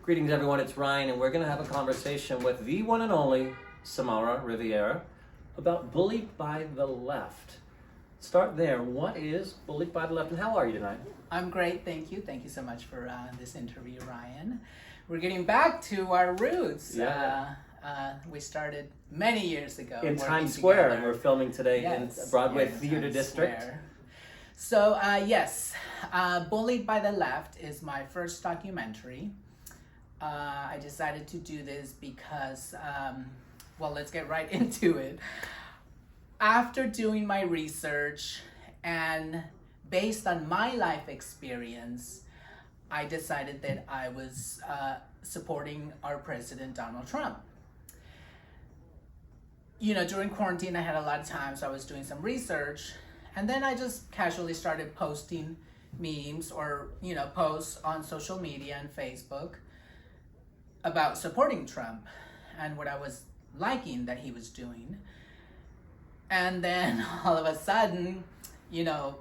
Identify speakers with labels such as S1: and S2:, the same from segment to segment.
S1: Greetings, everyone. It's Ryan, and we're going to have a conversation with the one and only Samaraelleriviera about Bullied by the Left. Start there. What is Bullied by the Left, and how are you tonight?
S2: I'm great, thank you. Thank you so much for this interview, Ryan. We're getting back to our roots.
S1: Yeah.
S2: We started many years ago.
S1: In Times Square, and we're filming today in Broadway Theater
S2: Times
S1: District.
S2: Square. So, yes, Bullied by the Left is my first documentary. I decided to do this because, well, let's get right into it. After doing my research and based on my life experience, I decided that I was supporting our president, Donald Trump. You know, during quarantine, I had a lot of time, so I was doing some research, and then I just casually started posting memes or, you know, posts on social media and Facebook about supporting Trump and what I was liking that he was doing. And then all of a sudden, you know,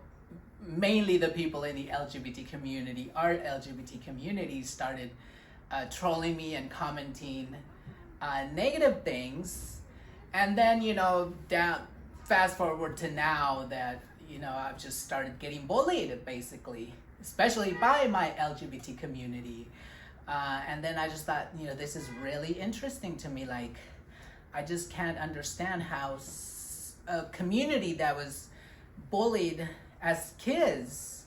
S2: mainly the people in the LGBT community, our LGBT community, started trolling me and commenting negative things. And then, you know, fast forward to now that, you know, I've just started getting bullied, basically, especially by my LGBT community. And then I just thought, you know, this is really interesting to me. Like, I just can't understand how a community that was bullied as kids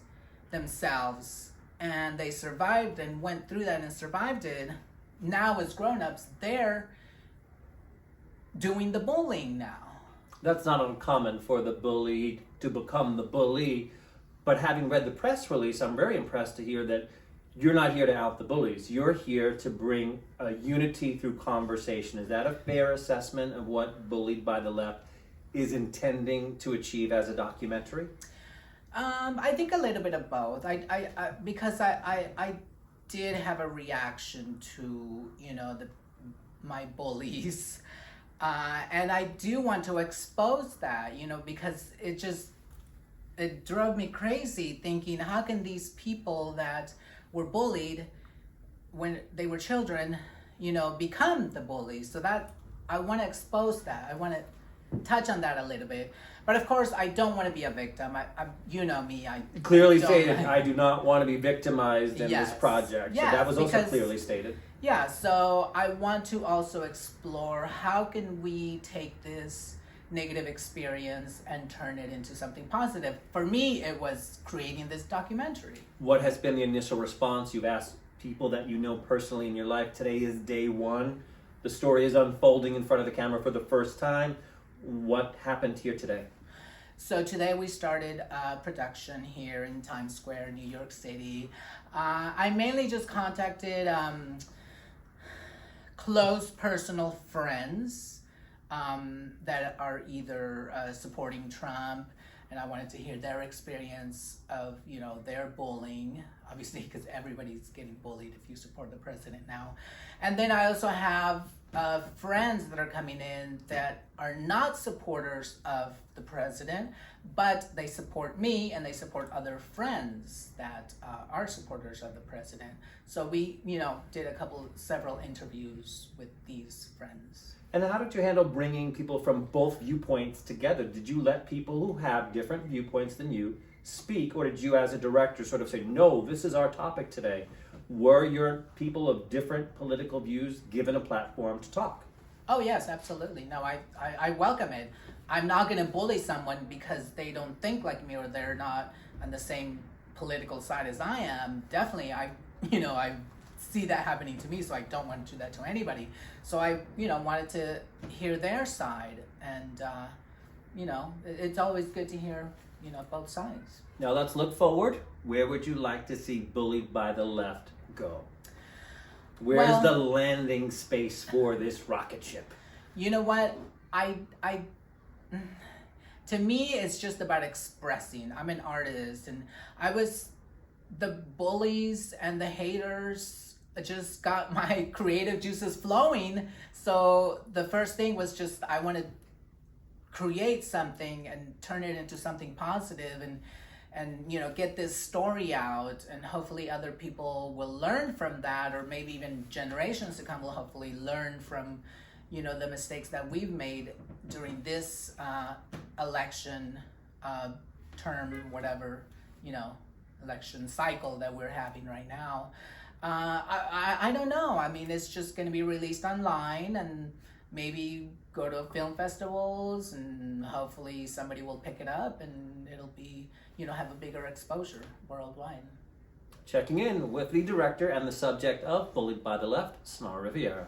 S2: themselves, and they survived and went through that and survived it, now as grown-ups, they're doing the bullying now.
S1: That's not uncommon for the bullied to become the bully, but having read the press release, I'm very impressed to hear that you're not here to out the bullies. You're here to bring a unity through conversation. Is that a fair assessment of what Bullied by the Left is intending to achieve as a documentary?
S2: I think a little bit of both. Because I did have a reaction to, you know, my bullies, and I do want to expose that, you know, because it drove me crazy thinking, how can these people that were bullied when they were children, you know, become the bullies? So that I want to expose that. I want to touch on that a little bit, but of course I don't want to be a victim. I you know me. I
S1: clearly stated I do not want to be victimized in
S2: Yes.
S1: this project.
S2: Yes,
S1: so that was also
S2: because-
S1: clearly stated.
S2: Yeah, so I want to also explore how can we take this negative experience and turn it into something positive. For me, it was creating this documentary.
S1: What has been the initial response? You've asked people that you know personally in your life. Today is day one. The story is unfolding in front of the camera for the first time. What happened here today?
S2: So today we started production here in Times Square, New York City. I mainly just contacted close personal friends that are either supporting Trump, and I wanted to hear their experience of, you know, their bullying, obviously, because everybody's getting bullied if you support the president now. And then I also have friends that are coming in that are not supporters of the president, but they support me and they support other friends that are supporters of the president. So we, you know, did several interviews with these friends.
S1: And how did you handle bringing people from both viewpoints together? Did you let people who have different viewpoints than you speak, or did you as a director sort of say, no, this is our topic today? Were your people of different political views given a platform to talk?
S2: Oh yes, absolutely. No, I welcome it. I'm not going to bully someone because they don't think like me or they're not on the same political side as I am. Definitely, I see that happening to me, so I don't want to do that to anybody. So I, you know, wanted to hear their side, and you know, it's always good to hear, you know, both sides.
S1: Now let's look forward. Where would you like to see Bullied by the Left go? Where's the landing space for this rocket ship?
S2: You know what? To me, it's just about expressing. I'm an artist, and the bullies and the haters just got my creative juices flowing. So the first thing was just, I want to create something and turn it into something positive, and get this story out, and hopefully other people will learn from that, or maybe even generations to come will hopefully learn from the mistakes that we've made during this election term, whatever election cycle that we're having right now. I don't know. I mean, it's just going to be released online, and maybe go to film festivals, and hopefully somebody will pick it up, and it'll be have a bigger exposure worldwide.
S1: Checking in with the director and the subject of Bullied by the Left, Samaraelleriviera Riviera.